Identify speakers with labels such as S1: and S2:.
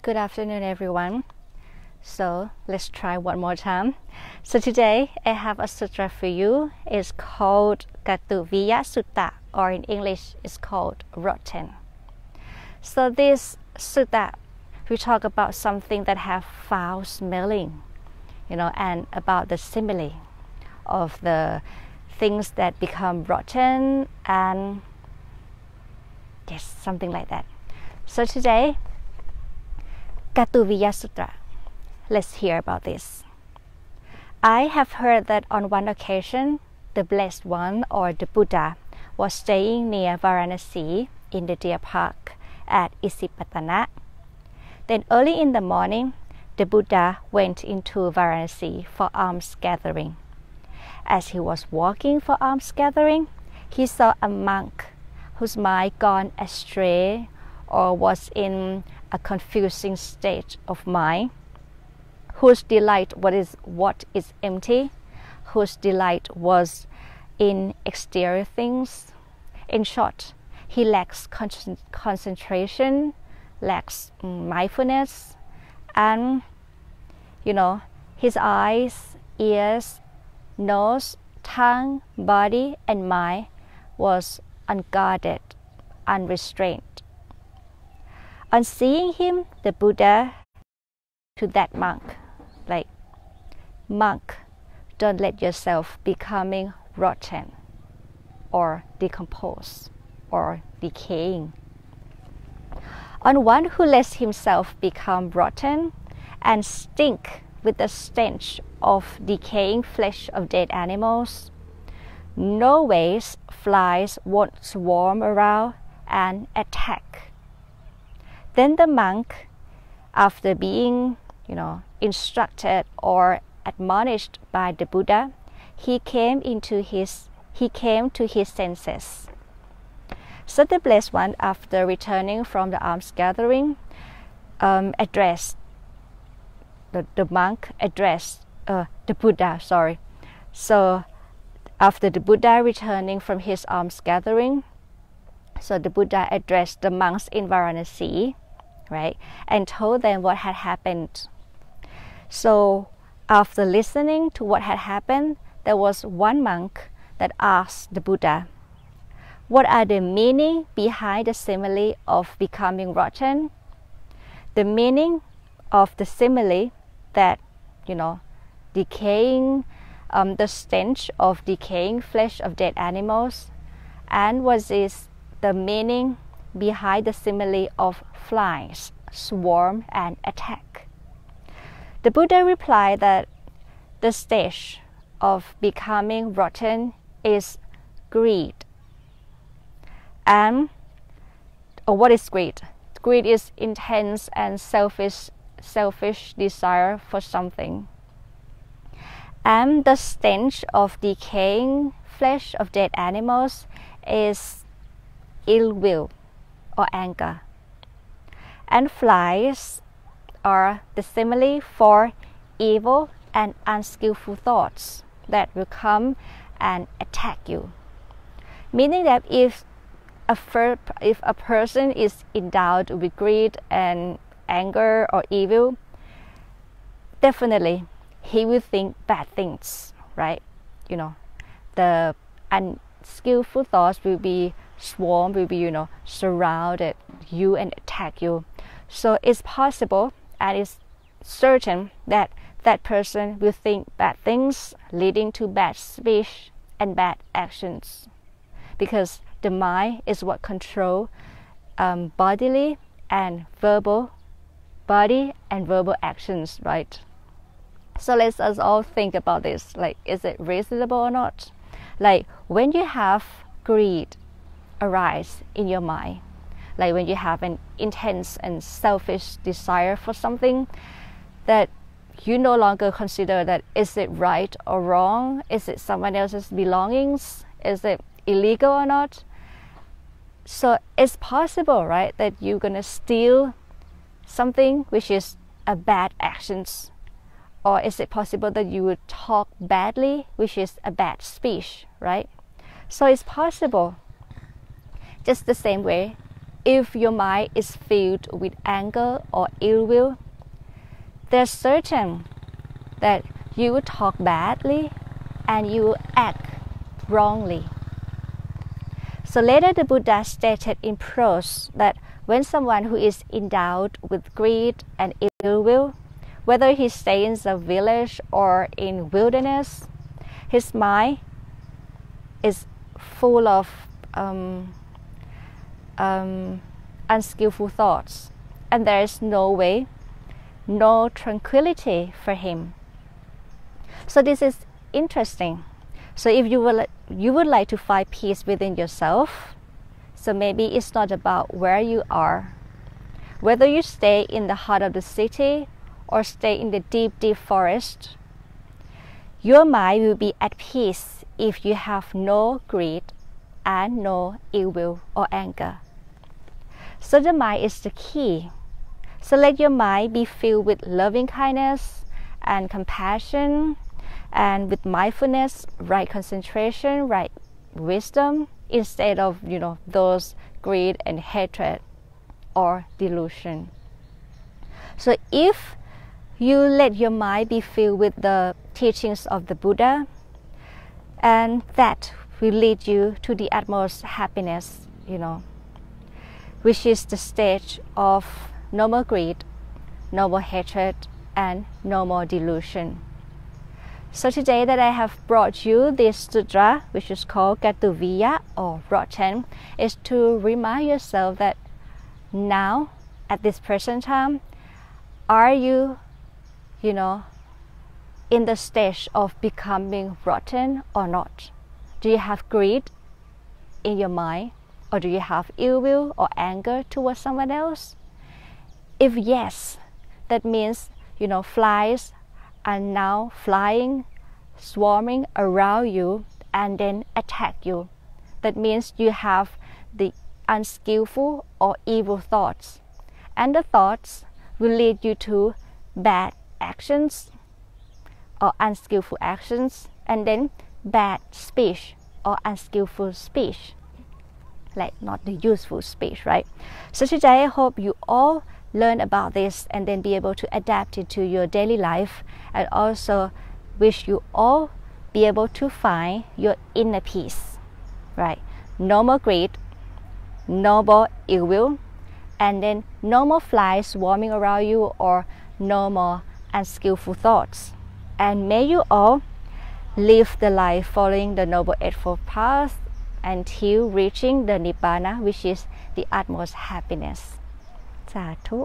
S1: Good afternoon, everyone. So let's try one more time. So today I have a sutra for you. It's called Katuviya Sutta, or in English it's called rotten. So this sutta, we talk about something that have foul smelling, and about the simile of the things that become rotten, and yes, something like that. So today, Katuviya Sutta. Let's hear about this. I have heard that on one occasion, the Blessed One, or the Buddha, was staying near Varanasi in the deer park at Isipatana. Then early in the morning, the Buddha went into Varanasi for alms gathering. As he was walking for alms gathering, he saw a monk whose mind gone astray or was in a confusing state of mind, whose delight what is empty, whose delight was in exterior things. In short, he lacks concentration, lacks mindfulness, and his eyes, ears, nose, tongue, body, and mind was unguarded, unrestrained. On seeing him, the Buddha to that monk, monk, don't let yourself becoming rotten or decomposed or decaying. On one who lets himself become rotten and stink with the stench of decaying flesh of dead animals, no ways flies won't swarm around and attack. Then the monk, after being, instructed or admonished by the Buddha, he came to his senses. So the Blessed One, after returning from the alms gathering, addressed the monk addressed the Buddha. So after the Buddha returning from his alms gathering, so the Buddha addressed the monks in Varanasi, right, and told them what had happened. So after listening to what had happened, there was one monk that asked the Buddha, what are the meaning behind the simile of becoming rotten? The meaning of the simile that, decaying, the stench of decaying flesh of dead animals, and what is the meaning behind the simile of flies, swarm, and attack? The Buddha replied that the stage of becoming rotten is greed. And what is greed? Greed is intense and selfish desire for something. And the stench of decaying flesh of dead animals is ill will or anger. And flies are the simile for evil and unskillful thoughts that will come and attack you. Meaning that if a person is endowed with greed and anger or evil, definitely he will think bad things, right? The unskillful thoughts will be surrounded you and attack you. So it's possible and it's certain that that person will think bad things, leading to bad speech and bad actions, because the mind is what controls body and verbal actions, right? So let's us all think about this. Is it reasonable or not? When you have greed arise in your mind, when you have an intense and selfish desire for something that you no longer consider that is it right or wrong, is it someone else's belongings, is it illegal or not? So it's possible, right, that you're gonna steal something which is a bad actions, or is it possible that you would talk badly, which is a bad speech, right? So it's possible. Just the same way, if your mind is filled with anger or ill will, there's certain that you will talk badly and you will act wrongly. So later the Buddha stated in prose that when someone who is endowed with greed and ill will, whether he stays in a village or in wilderness, his mind is full of unskillful thoughts, and there is no way, no tranquility for him. So this is interesting. So if you would like to find peace within yourself, so maybe it's not about where you are, whether you stay in the heart of the city or stay in the deep forest, your mind will be at peace if you have no greed and no ill will or anger. So the mind is the key. So let your mind be filled with loving kindness and compassion, and with mindfulness, right concentration, right wisdom, instead of those greed and hatred or delusion. So if you let your mind be filled with the teachings of the Buddha, and that will lead you to the utmost happiness, which is the stage of no more greed, no more hatred, and no more delusion. So today that I have brought you this sutra, which is called Katuviya or rotten, is to remind yourself that now, at this present time, are you, in the stage of becoming rotten or not? Do you have greed in your mind, or do you have ill will or anger towards someone else? If yes, that means flies are now flying, swarming around you and then attack you. That means you have the unskillful or evil thoughts, and the thoughts will lead you to bad actions or unskillful actions, and then bad speech or unskillful speech, like not the useful speech, right? So today I hope you all learn about this and then be able to adapt it to your daily life, and also wish you all be able to find your inner peace, right? No more greed, no more ill will, and then no more flies swarming around you, or no more unskillful thoughts. And may you all live the life following the Noble Eightfold Path until reaching the Nibbana, which is the utmost happiness. สาธุ